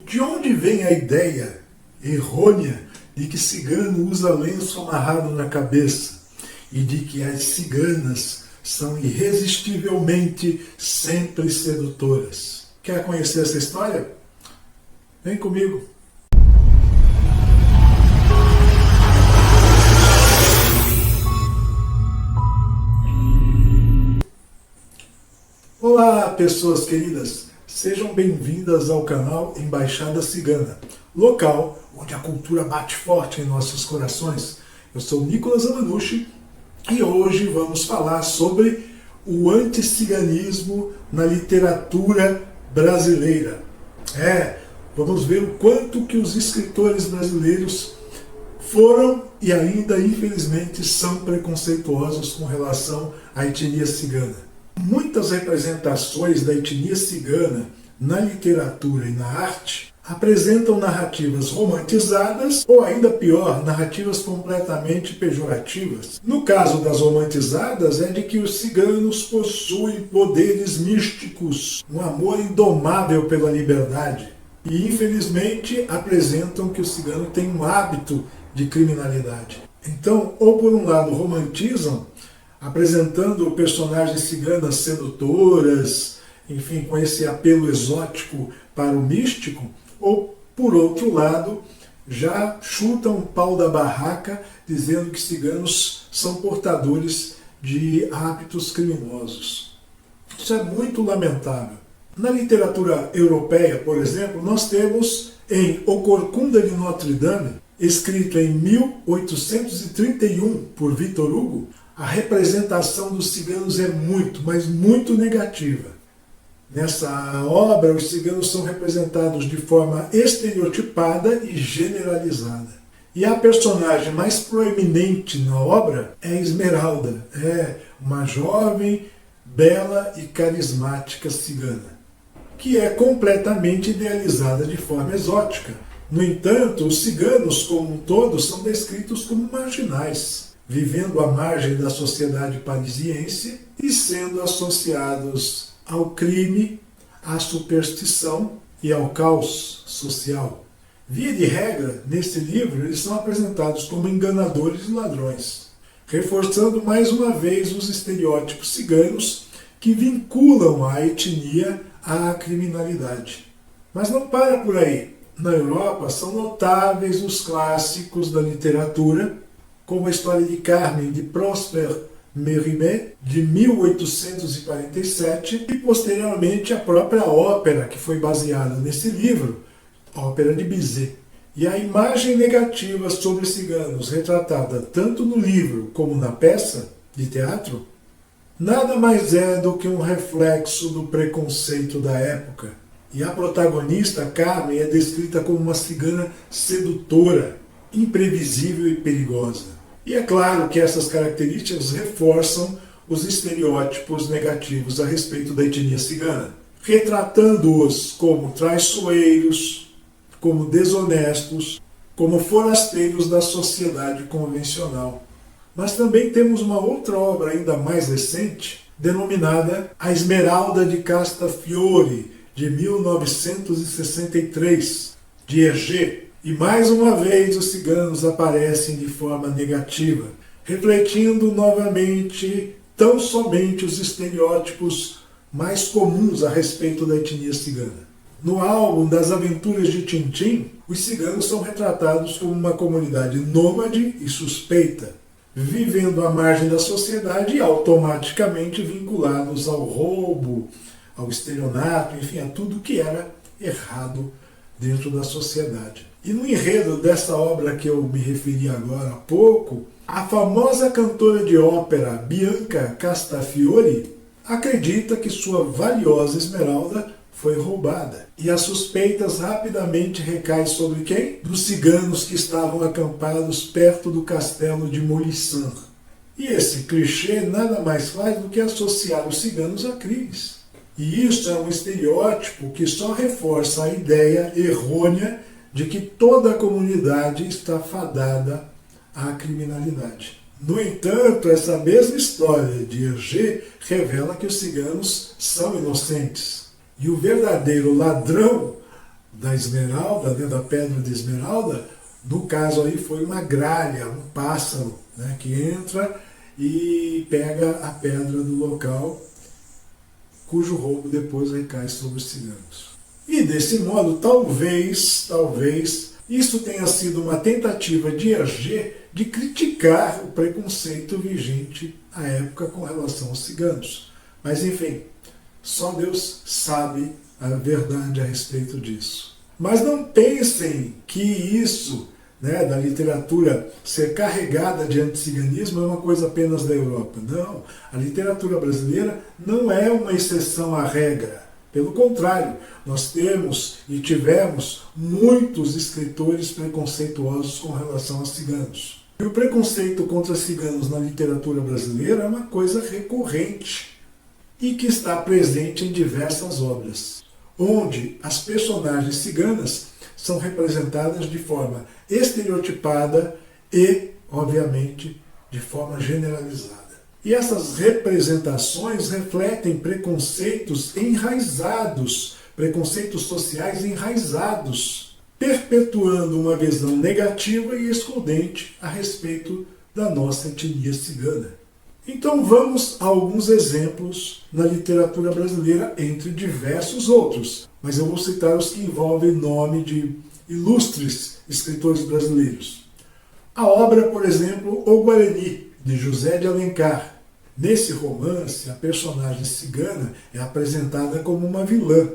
De onde vem a ideia errônea de que cigano usa lenço amarrado na cabeça e de que as ciganas são irresistivelmente sempre sedutoras? Quer conhecer essa história? Vem comigo! Olá, pessoas queridas! Sejam bem-vindas ao canal Embaixada Cigana, local onde a cultura bate forte em nossos corações. Eu sou Nicolas Amanuchi e hoje vamos falar sobre o anticiganismo na literatura brasileira. Vamos ver o quanto que os escritores brasileiros foram e ainda, infelizmente, são preconceituosos com relação à etnia cigana. Muitas representações da etnia cigana na literatura e na arte apresentam narrativas romantizadas ou, ainda pior, narrativas completamente pejorativas. No caso das romantizadas, é de que os ciganos possuem poderes místicos, um amor indomável pela liberdade. E, infelizmente, apresentam que o cigano tem um hábito de criminalidade. Então, ou por um lado romantizam, apresentando personagens ciganas sedutoras, enfim, com esse apelo exótico para o místico, ou, por outro lado, já chutam o pau da barraca, dizendo que ciganos são portadores de hábitos criminosos. Isso é muito lamentável. Na literatura europeia, por exemplo, nós temos em O Corcunda de Notre Dame, escrita em 1831 por Victor Hugo, a representação dos ciganos é muito, mas muito negativa. Nessa obra, os ciganos são representados de forma estereotipada e generalizada. E a personagem mais proeminente na obra é Esmeralda, uma jovem, bela e carismática cigana, que é completamente idealizada de forma exótica. No entanto, os ciganos como um todo são descritos como marginais, vivendo à margem da sociedade parisiense e sendo associados ao crime, à superstição e ao caos social. Via de regra, nesse livro, eles são apresentados como enganadores e ladrões, reforçando mais uma vez os estereótipos ciganos que vinculam a etnia à criminalidade. Mas não para por aí. Na Europa são notáveis os clássicos da literatura, como a história de Carmen, de Prosper Mérimée, de 1847, e posteriormente a própria ópera que foi baseada nesse livro, a Ópera de Bizet. E a imagem negativa sobre ciganos, retratada tanto no livro como na peça de teatro, nada mais é do que um reflexo do preconceito da época. E a protagonista, Carmen, é descrita como uma cigana sedutora, imprevisível e perigosa. E é claro que essas características reforçam os estereótipos negativos a respeito da etnia cigana, retratando-os como traiçoeiros, como desonestos, como forasteiros da sociedade convencional. Mas também temos uma outra obra ainda mais recente, denominada A Esmeralda de Castafiore, de 1963, de Hergé. E mais uma vez os ciganos aparecem de forma negativa, refletindo novamente tão somente os estereótipos mais comuns a respeito da etnia cigana. No álbum das Aventuras de Tintim, os ciganos são retratados como uma comunidade nômade e suspeita, vivendo à margem da sociedade e automaticamente vinculados ao roubo, ao estelionato, enfim, a tudo que era errado dentro da sociedade. E no enredo dessa obra que eu me referi agora há pouco, a famosa cantora de ópera Bianca Castafiore acredita que sua valiosa esmeralda foi roubada. E as suspeitas rapidamente recaem sobre quem? Dos ciganos que estavam acampados perto do castelo de Molissan. E esse clichê nada mais faz do que associar os ciganos a crimes. E isso é um estereótipo que só reforça a ideia errônea de que toda a comunidade está fadada à criminalidade. No entanto, essa mesma história de Hergé revela que os ciganos são inocentes. E o verdadeiro ladrão da esmeralda, né, da pedra de esmeralda, no caso aí foi uma gralha, um pássaro, né, que entra e pega a pedra do local, cujo roubo depois recai sobre os ciganos. E desse modo, talvez, isso tenha sido uma tentativa de Hergé de criticar o preconceito vigente à época com relação aos ciganos. Mas enfim, só Deus sabe a verdade a respeito disso. Mas não pensem que isso, né, da literatura ser carregada de anticiganismo é uma coisa apenas da Europa. Não, a literatura brasileira não é uma exceção à regra. Pelo contrário, nós temos e tivemos muitos escritores preconceituosos com relação aos ciganos. E o preconceito contra ciganos na literatura brasileira é uma coisa recorrente e que está presente em diversas obras, onde as personagens ciganas são representadas de forma estereotipada e, obviamente, de forma generalizada. E essas representações refletem preconceitos enraizados, preconceitos sociais enraizados, perpetuando uma visão negativa e excludente a respeito da nossa etnia cigana. Então vamos a alguns exemplos na literatura brasileira, entre diversos outros, mas eu vou citar os que envolvem nome de ilustres escritores brasileiros. A obra, por exemplo, O Guarani, de José de Alencar. Nesse romance, a personagem cigana é apresentada como uma vilã.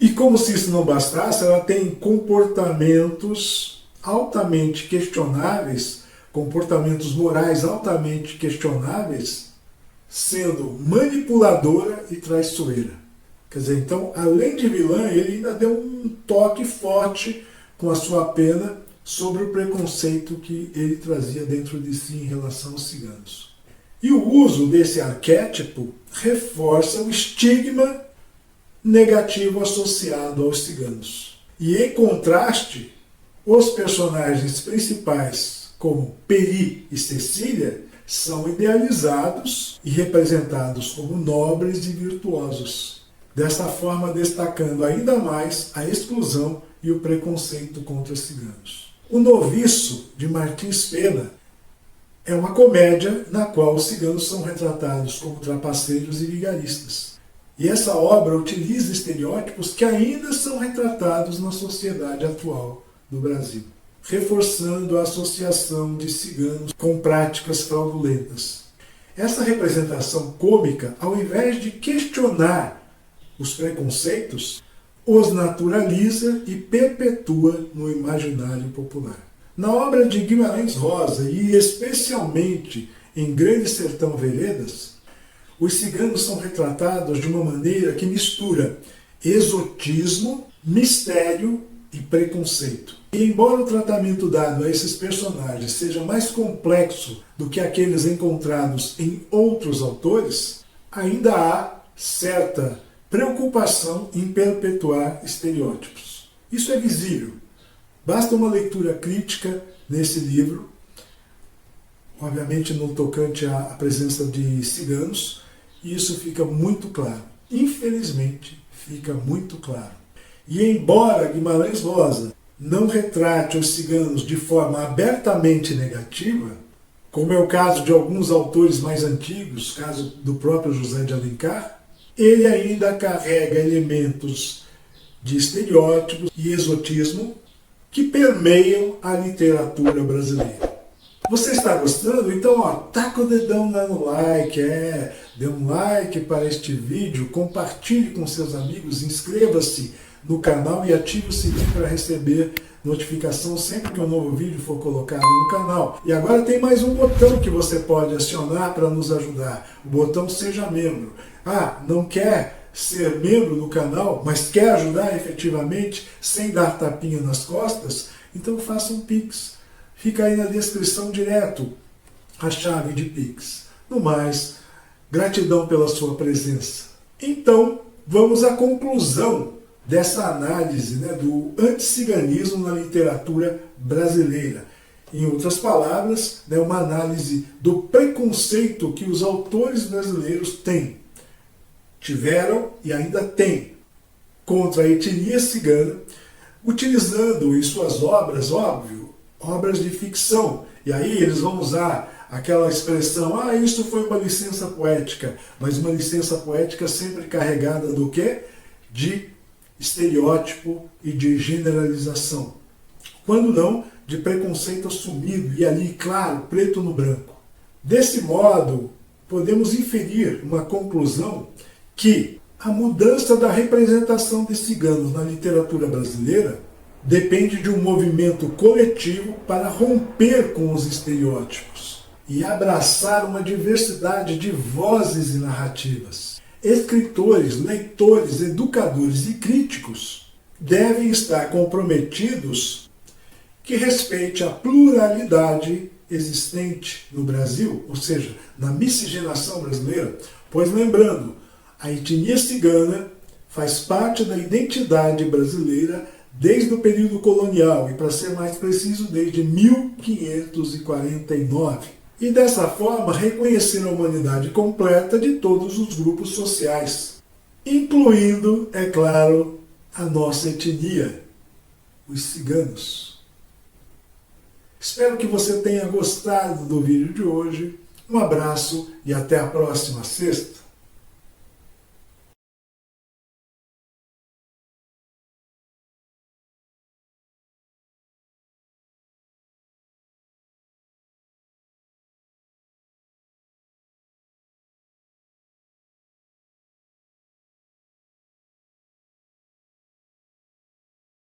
E como se isso não bastasse, ela tem comportamentos altamente questionáveis, comportamentos morais altamente questionáveis, sendo manipuladora e traiçoeira. Quer dizer, então, além de vilã, ele ainda deu um toque forte com a sua pena sobre o preconceito que ele trazia dentro de si em relação aos ciganos. E o uso desse arquétipo reforça o estigma negativo associado aos ciganos. E em contraste, os personagens principais, como Peri e Cecília, são idealizados e representados como nobres e virtuosos, dessa forma destacando ainda mais a exclusão e o preconceito contra os ciganos. O Noviço, de Martins Pena, é uma comédia na qual os ciganos são retratados como trapaceiros e vigaristas. E essa obra utiliza estereótipos que ainda são retratados na sociedade atual do Brasil, reforçando a associação de ciganos com práticas fraudulentas. Essa representação cômica, ao invés de questionar os preconceitos, os naturaliza e perpetua no imaginário popular. Na obra de Guimarães Rosa, e especialmente em Grande Sertão Veredas, os ciganos são retratados de uma maneira que mistura exotismo, mistério e preconceito. E embora o tratamento dado a esses personagens seja mais complexo do que aqueles encontrados em outros autores, ainda há certa preocupação em perpetuar estereótipos. Isso é visível. Basta uma leitura crítica nesse livro, obviamente no tocante à presença de ciganos, e isso fica muito claro. Infelizmente, fica muito claro. E embora Guimarães Rosa não retrate os ciganos de forma abertamente negativa, como é o caso de alguns autores mais antigos, caso do próprio José de Alencar, ele ainda carrega elementos de estereótipos e exotismo que permeiam a literatura brasileira. Você está gostando? Então, taca o dedão lá no like, dê um like para este vídeo, compartilhe com seus amigos, inscreva-se no canal e ative o sininho para receber notificação sempre que um novo vídeo for colocado no canal. E agora tem mais um botão que você pode acionar para nos ajudar, o botão Seja Membro. Não quer ser membro do canal, mas quer ajudar efetivamente sem dar tapinha nas costas? Então faça um Pix. Fica aí na descrição direto a chave de Pix. No mais, gratidão pela sua presença. Então, vamos à conclusão dessa análise, do anticiganismo na literatura brasileira. Em outras palavras, uma análise do preconceito que os autores brasileiros tiveram e ainda têm contra a etnia cigana, utilizando em suas obras, óbvio, obras de ficção. E aí eles vão usar aquela expressão, isso foi uma licença poética, mas uma licença poética sempre carregada do quê? De estereótipo e de generalização. Quando não, de preconceito assumido e ali, claro, preto no branco. Desse modo, podemos inferir uma conclusão que a mudança da representação de ciganos na literatura brasileira depende de um movimento coletivo para romper com os estereótipos e abraçar uma diversidade de vozes e narrativas. Escritores, leitores, educadores e críticos devem estar comprometidos que respeite a pluralidade existente no Brasil, ou seja, na miscigenação brasileira, pois lembrando, a etnia cigana faz parte da identidade brasileira desde o período colonial e, para ser mais preciso, desde 1549. E dessa forma reconhecer a humanidade completa de todos os grupos sociais, incluindo, é claro, a nossa etnia, os ciganos. Espero que você tenha gostado do vídeo de hoje. Um abraço e até a próxima sexta.